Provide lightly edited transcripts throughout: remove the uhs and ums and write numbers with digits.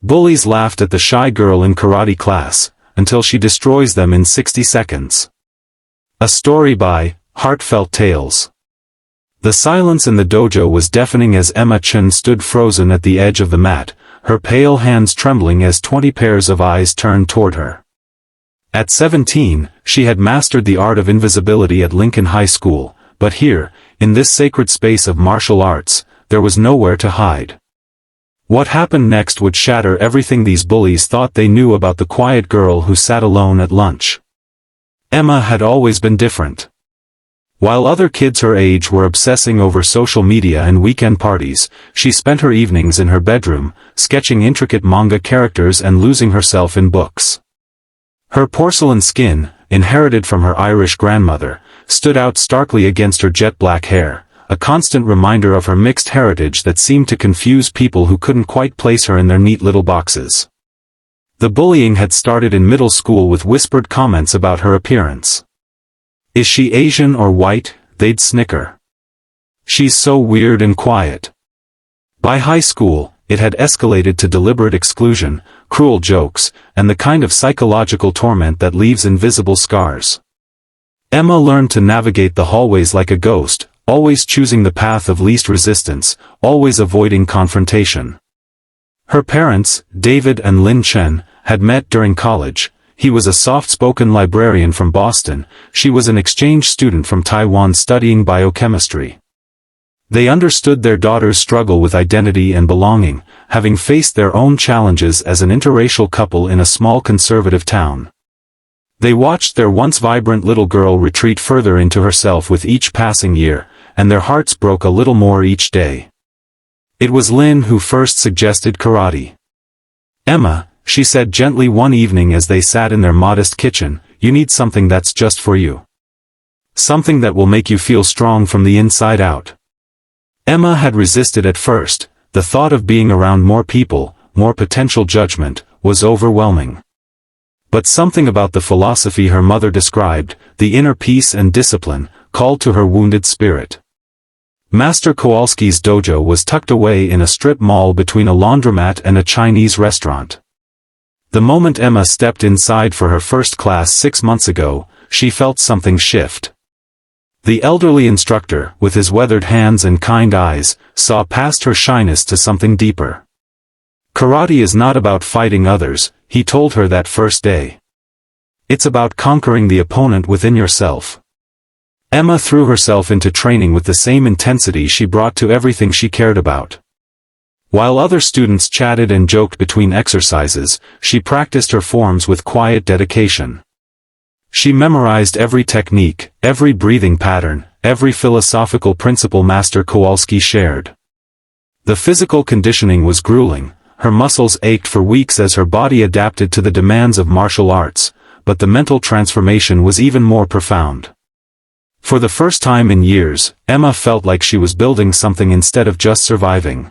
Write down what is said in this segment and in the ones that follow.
Bullies laughed at the shy girl in karate class, until she destroys them in 60 seconds. A story by Heartfelt Tales. The silence in the dojo was deafening as Emma-chan stood frozen at the edge of the mat, her pale hands trembling as 20 pairs of eyes turned toward her. At 17, she had mastered the art of invisibility at Lincoln High School, but here, in this sacred space of martial arts, there was nowhere to hide. What happened next would shatter everything these bullies thought they knew about the quiet girl who sat alone at lunch. Emma had always been different. While other kids her age were obsessing over social media and weekend parties, she spent her evenings in her bedroom, sketching intricate manga characters and losing herself in books. Her porcelain skin, inherited from her Irish grandmother, stood out starkly against her jet-black hair, a constant reminder of her mixed heritage that seemed to confuse people who couldn't quite place her in their neat little boxes. The bullying had started in middle school with whispered comments about her appearance. "Is she Asian or white?" they'd snicker. "She's so weird and quiet." By high school, it had escalated to deliberate exclusion, cruel jokes, and the kind of psychological torment that leaves invisible scars. Emma learned to navigate the hallways like a ghost, always choosing the path of least resistance, always avoiding confrontation. Her parents, David and Lynn Chen, had met during college. He was a soft-spoken librarian from Boston, she was an exchange student from Taiwan studying biochemistry. They understood their daughter's struggle with identity and belonging, having faced their own challenges as an interracial couple in a small conservative town. They watched their once vibrant little girl retreat further into herself with each passing year, and their hearts broke a little more each day. It was Lynn who first suggested karate. "Emma," she said gently one evening as they sat in their modest kitchen, "you need something that's just for you. Something that will make you feel strong from the inside out." Emma had resisted at first. The thought of being around more people, more potential judgment, was overwhelming. But something about the philosophy her mother described, the inner peace and discipline, called to her wounded spirit. Master Kowalski's dojo was tucked away in a strip mall between a laundromat and a Chinese restaurant. The moment Emma stepped inside for her first class 6 months ago, she felt something shift. The elderly instructor, with his weathered hands and kind eyes, saw past her shyness to something deeper. "Karate is not about fighting others," he told her that first day. "It's about conquering the opponent within yourself." Emma threw herself into training with the same intensity she brought to everything she cared about. While other students chatted and joked between exercises, she practiced her forms with quiet dedication. She memorized every technique, every breathing pattern, every philosophical principle Master Kowalski shared. The physical conditioning was grueling, her muscles ached for weeks as her body adapted to the demands of martial arts, but the mental transformation was even more profound. For the first time in years, Emma felt like she was building something instead of just surviving.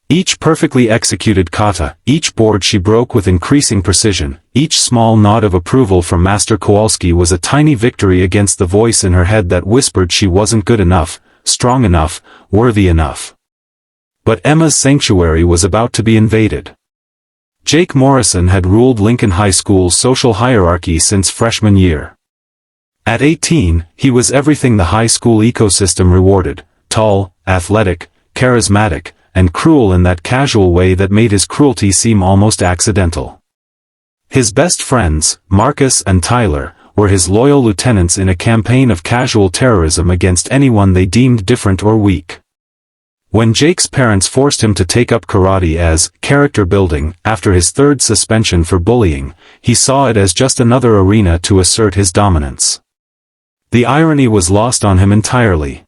Each perfectly executed kata, each board she broke with increasing precision, each small nod of approval from Master Kowalski was a tiny victory against the voice in her head that whispered she wasn't good enough, strong enough, worthy enough. But Emma's sanctuary was about to be invaded. Jake Morrison had ruled Lincoln High School's social hierarchy since freshman year. At 18, he was everything the high school ecosystem rewarded: tall, athletic, charismatic, and cruel in that casual way that made his cruelty seem almost accidental. His best friends, Marcus and Tyler, were his loyal lieutenants in a campaign of casual terrorism against anyone they deemed different or weak. When Jake's parents forced him to take up karate as character building after his third suspension for bullying, he saw it as just another arena to assert his dominance. The irony was lost on him entirely.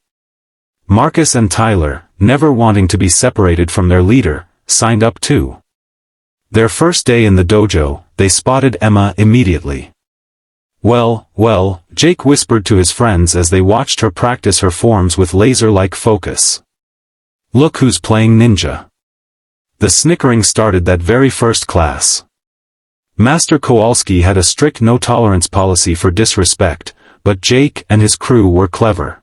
Marcus and Tyler, never wanting to be separated from their leader, signed up too. Their first day in the dojo, they spotted Emma immediately. Well, Jake whispered to his friends as they watched her practice her forms with laser-like focus. "Look who's playing ninja." The snickering started that very first class. Master Kowalski had a strict no-tolerance policy for disrespect, but Jake and his crew were clever.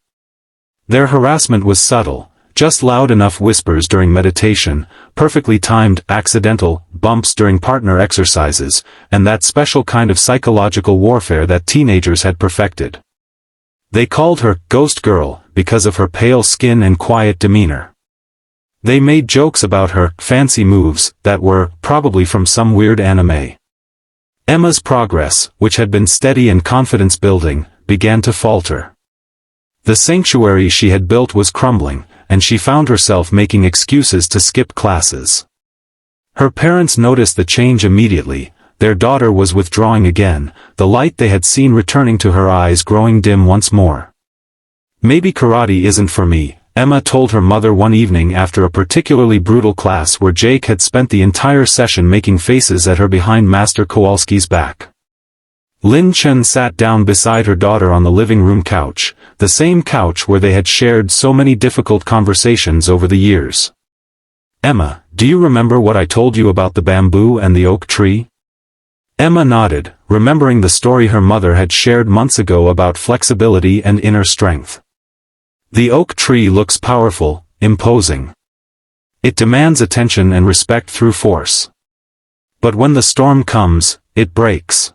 Their harassment was subtle, just loud enough whispers during meditation, perfectly timed, accidental bumps during partner exercises, and that special kind of psychological warfare that teenagers had perfected. They called her Ghost Girl because of her pale skin and quiet demeanor. They made jokes about her fancy moves that were probably from some weird anime. Emma's progress, which had been steady and confidence-building, began to falter. The sanctuary she had built was crumbling, and she found herself making excuses to skip classes. Her parents noticed the change immediately. Their daughter was withdrawing again, the light they had seen returning to her eyes growing dim once more. "Maybe karate isn't for me," Emma told her mother one evening after a particularly brutal class where Jake had spent the entire session making faces at her behind Master Kowalski's back. Lin Chen sat down beside her daughter on the living room couch, the same couch where they had shared so many difficult conversations over the years. "Emma, do you remember what I told you about the bamboo and the oak tree?" Emma nodded, remembering the story her mother had shared months ago about flexibility and inner strength. "The oak tree looks powerful, imposing. It demands attention and respect through force. But when the storm comes, it breaks.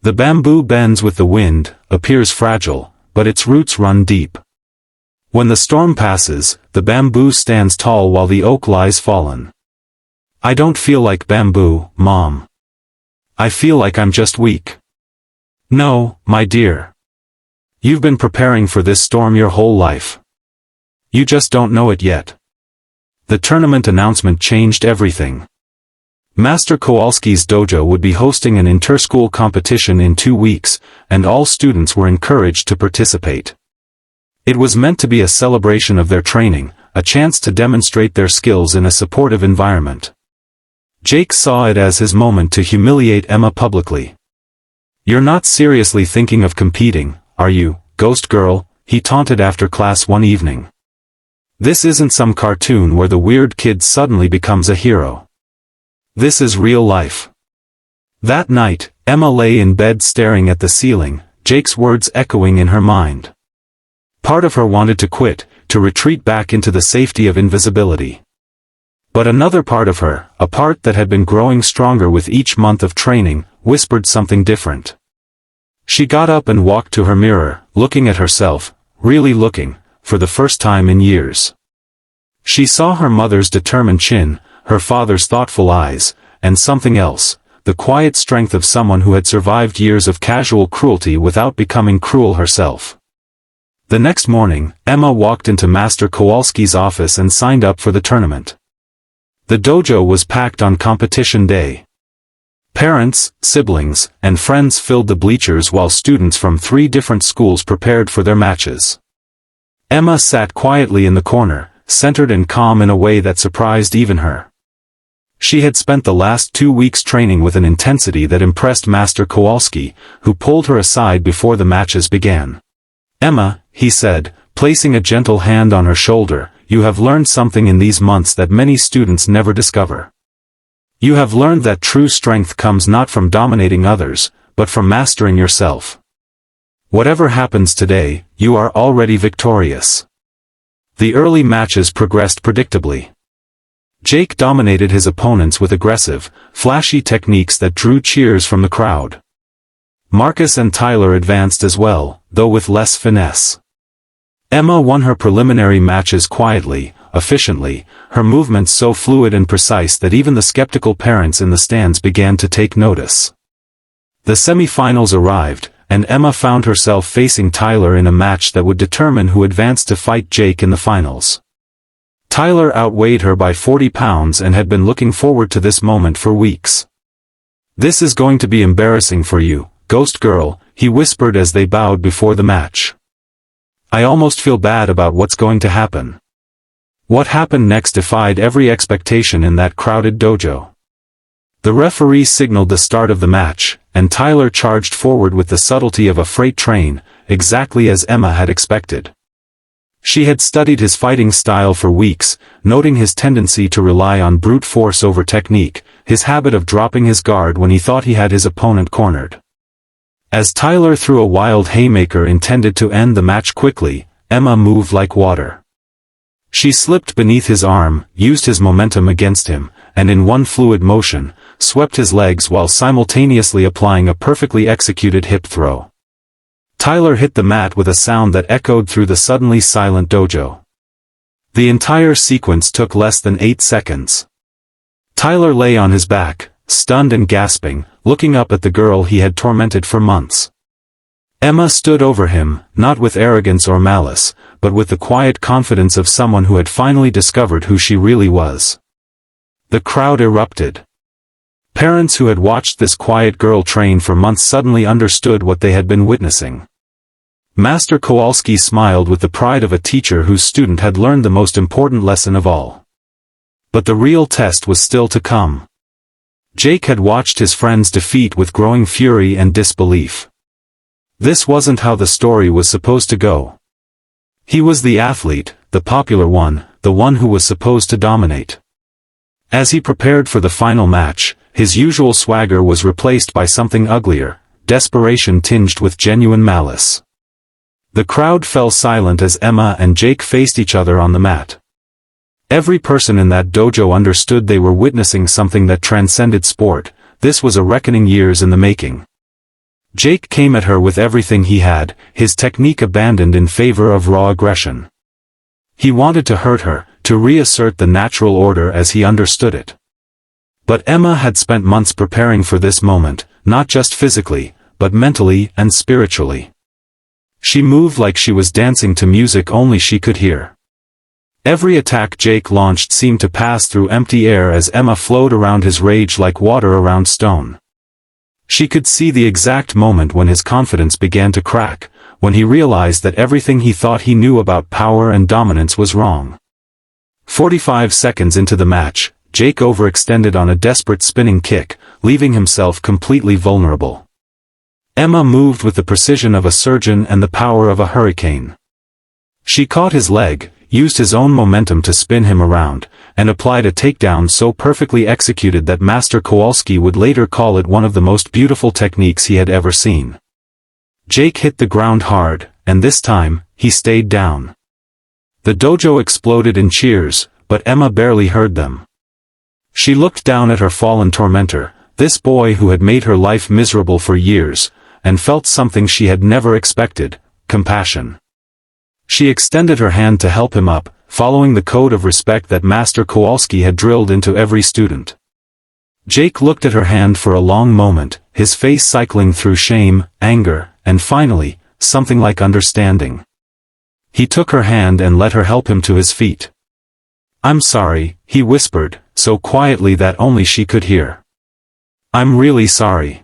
The bamboo bends with the wind, appears fragile, but its roots run deep. When the storm passes, the bamboo stands tall while the oak lies fallen. I don't feel like bamboo, Mom. I feel like I'm just weak." "No, my dear. You've been preparing for this storm your whole life. You just don't know it yet." The tournament announcement changed everything. Master Kowalski's dojo would be hosting an inter-school competition in 2 weeks, and all students were encouraged to participate. It was meant to be a celebration of their training, a chance to demonstrate their skills in a supportive environment. Jake saw it as his moment to humiliate Emma publicly. "You're not seriously thinking of competing, are you, Ghost Girl?" he taunted after class one evening. "This isn't some cartoon where the weird kid suddenly becomes a hero. This is real life." That night, Emma lay in bed staring at the ceiling, Jake's words echoing in her mind. Part of her wanted to quit, to retreat back into the safety of invisibility. But another part of her, a part that had been growing stronger with each month of training, whispered something different. She got up and walked to her mirror, looking at herself, really looking, for the first time in years. She saw her mother's determined chin, her father's thoughtful eyes, and something else, the quiet strength of someone who had survived years of casual cruelty without becoming cruel herself. The next morning, Emma walked into Master Kowalski's office and signed up for the tournament. The dojo was packed on competition day. Parents, siblings, and friends filled the bleachers while students from 3 different schools prepared for their matches. Emma sat quietly in the corner, centered and calm in a way that surprised even her. She had spent the last 2 weeks training with an intensity that impressed Master Kowalski, who pulled her aside before the matches began. "Emma," he said, placing a gentle hand on her shoulder, "you have learned something in these months that many students never discover. You have learned that true strength comes not from dominating others, but from mastering yourself. Whatever happens today, you are already victorious." The early matches progressed predictably. Jake dominated his opponents with aggressive, flashy techniques that drew cheers from the crowd. Marcus and Tyler advanced as well, though with less finesse. Emma won her preliminary matches quietly, efficiently, her movements so fluid and precise that even the skeptical parents in the stands began to take notice. The semi-finals arrived, and Emma found herself facing Tyler in a match that would determine who advanced to fight Jake in the finals. Tyler outweighed her by 40 pounds and had been looking forward to this moment for weeks. "This is going to be embarrassing for you, Ghost Girl," he whispered as they bowed before the match. "I almost feel bad about what's going to happen." What happened next defied every expectation in that crowded dojo. The referee signaled the start of the match, and Tyler charged forward with the subtlety of a freight train, exactly as Emma had expected. She had studied his fighting style for weeks, noting his tendency to rely on brute force over technique, his habit of dropping his guard when he thought he had his opponent cornered. As Tyler threw a wild haymaker intended to end the match quickly, Emma moved like water. She slipped beneath his arm, used his momentum against him, and in one fluid motion, swept his legs while simultaneously applying a perfectly executed hip throw. Tyler hit the mat with a sound that echoed through the suddenly silent dojo. The entire sequence took less than 8 seconds. Tyler lay on his back, stunned and gasping, looking up at the girl he had tormented for months. Emma stood over him, not with arrogance or malice, but with the quiet confidence of someone who had finally discovered who she really was. The crowd erupted. Parents who had watched this quiet girl train for months suddenly understood what they had been witnessing. Master Kowalski smiled with the pride of a teacher whose student had learned the most important lesson of all. But the real test was still to come. Jake had watched his friend's defeat with growing fury and disbelief. This wasn't how the story was supposed to go. He was the athlete, the popular one, the one who was supposed to dominate. As he prepared for the final match, his usual swagger was replaced by something uglier, desperation tinged with genuine malice. The crowd fell silent as Emma and Jake faced each other on the mat. Every person in that dojo understood they were witnessing something that transcended sport. This was a reckoning years in the making. Jake came at her with everything he had, his technique abandoned in favor of raw aggression. He wanted to hurt her, to reassert the natural order as he understood it. But Emma had spent months preparing for this moment, not just physically, but mentally and spiritually. She moved like she was dancing to music only she could hear. Every attack Jake launched seemed to pass through empty air as Emma flowed around his rage like water around stone. She could see the exact moment when his confidence began to crack, when he realized that everything he thought he knew about power and dominance was wrong. 45 seconds into the match, Jake overextended on a desperate spinning kick, leaving himself completely vulnerable. Emma moved with the precision of a surgeon and the power of a hurricane. She caught his leg, used his own momentum to spin him around, and applied a takedown so perfectly executed that Master Kowalski would later call it one of the most beautiful techniques he had ever seen. Jake hit the ground hard, and this time, he stayed down. The dojo exploded in cheers, but Emma barely heard them. She looked down at her fallen tormentor, this boy who had made her life miserable for years, and felt something she had never expected, compassion. She extended her hand to help him up, following the code of respect that Master Kowalski had drilled into every student. Jake looked at her hand for a long moment, his face cycling through shame, anger, and finally, something like understanding. He took her hand and let her help him to his feet. "I'm sorry," he whispered, so quietly that only she could hear. "I'm really sorry."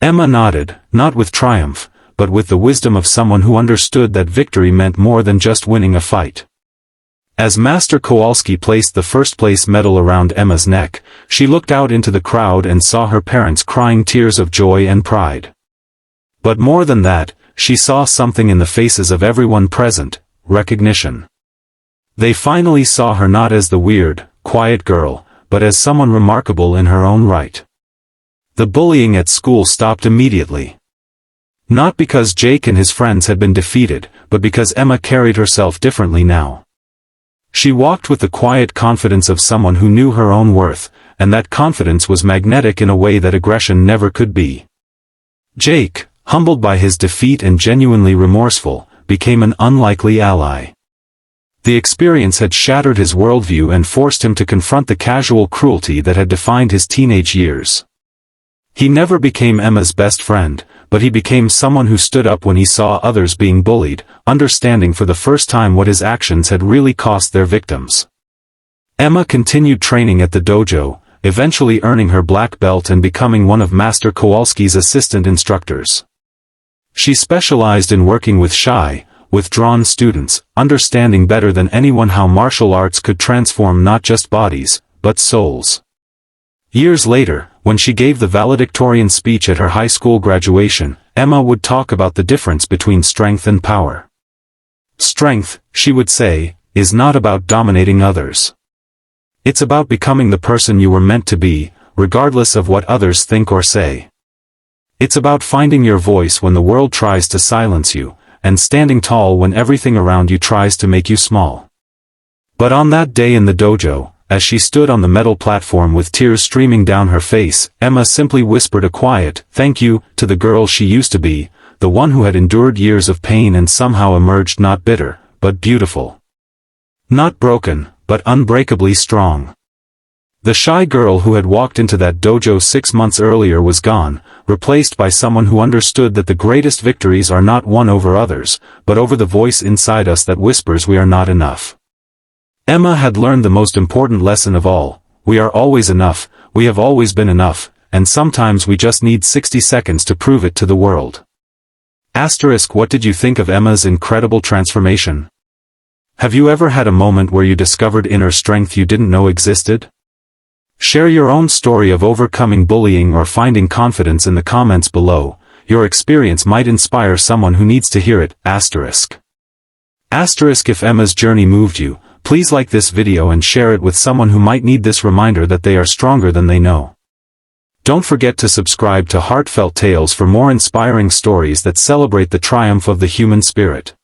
Emma nodded, not with triumph, but with the wisdom of someone who understood that victory meant more than just winning a fight. As Master Kowalski placed the first-place medal around Emma's neck, she looked out into the crowd and saw her parents crying tears of joy and pride. But more than that, she saw something in the faces of everyone present, recognition. They finally saw her not as the weird, quiet girl, but as someone remarkable in her own right. The bullying at school stopped immediately. Not because Jake and his friends had been defeated, but because Emma carried herself differently now. She walked with the quiet confidence of someone who knew her own worth, and that confidence was magnetic in a way that aggression never could be. Jake, humbled by his defeat and genuinely remorseful, became an unlikely ally. The experience had shattered his worldview and forced him to confront the casual cruelty that had defined his teenage years. He never became Emma's best friend, but he became someone who stood up when he saw others being bullied, understanding for the first time what his actions had really cost their victims. Emma continued training at the dojo, eventually earning her black belt and becoming one of Master Kowalski's assistant instructors. She specialized in working with shy, withdrawn students, understanding better than anyone how martial arts could transform not just bodies, but souls. Years later, when she gave the valedictorian speech at her high school graduation, Emma would talk about the difference between strength and power. Strength, she would say, is not about dominating others. It's about becoming the person you were meant to be, regardless of what others think or say. It's about finding your voice when the world tries to silence you, and standing tall when everything around you tries to make you small. But on that day in the dojo, as she stood on the metal platform with tears streaming down her face, Emma simply whispered a quiet, "Thank you," to the girl she used to be, the one who had endured years of pain and somehow emerged not bitter, but beautiful. Not broken, but unbreakably strong. The shy girl who had walked into that dojo 6 months earlier was gone, replaced by someone who understood that the greatest victories are not won over others, but over the voice inside us that whispers we are not enough. Emma had learned the most important lesson of all: we are always enough, we have always been enough, and sometimes we just need 60 seconds to prove it to the world. What did you think of Emma's incredible transformation? Have you ever had a moment where you discovered inner strength you didn't know existed? Share your own story of overcoming bullying or finding confidence in the comments below. Your experience might inspire someone who needs to hear it. If Emma's journey moved you, please like this video and share it with someone who might need this reminder that they are stronger than they know. Don't forget to subscribe to Heartfelt Tales for more inspiring stories that celebrate the triumph of the human spirit.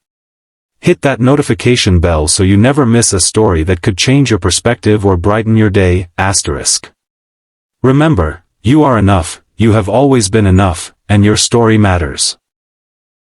Hit that notification bell so you never miss a story that could change your perspective or brighten your day. Remember, you are enough, you have always been enough, and your story matters.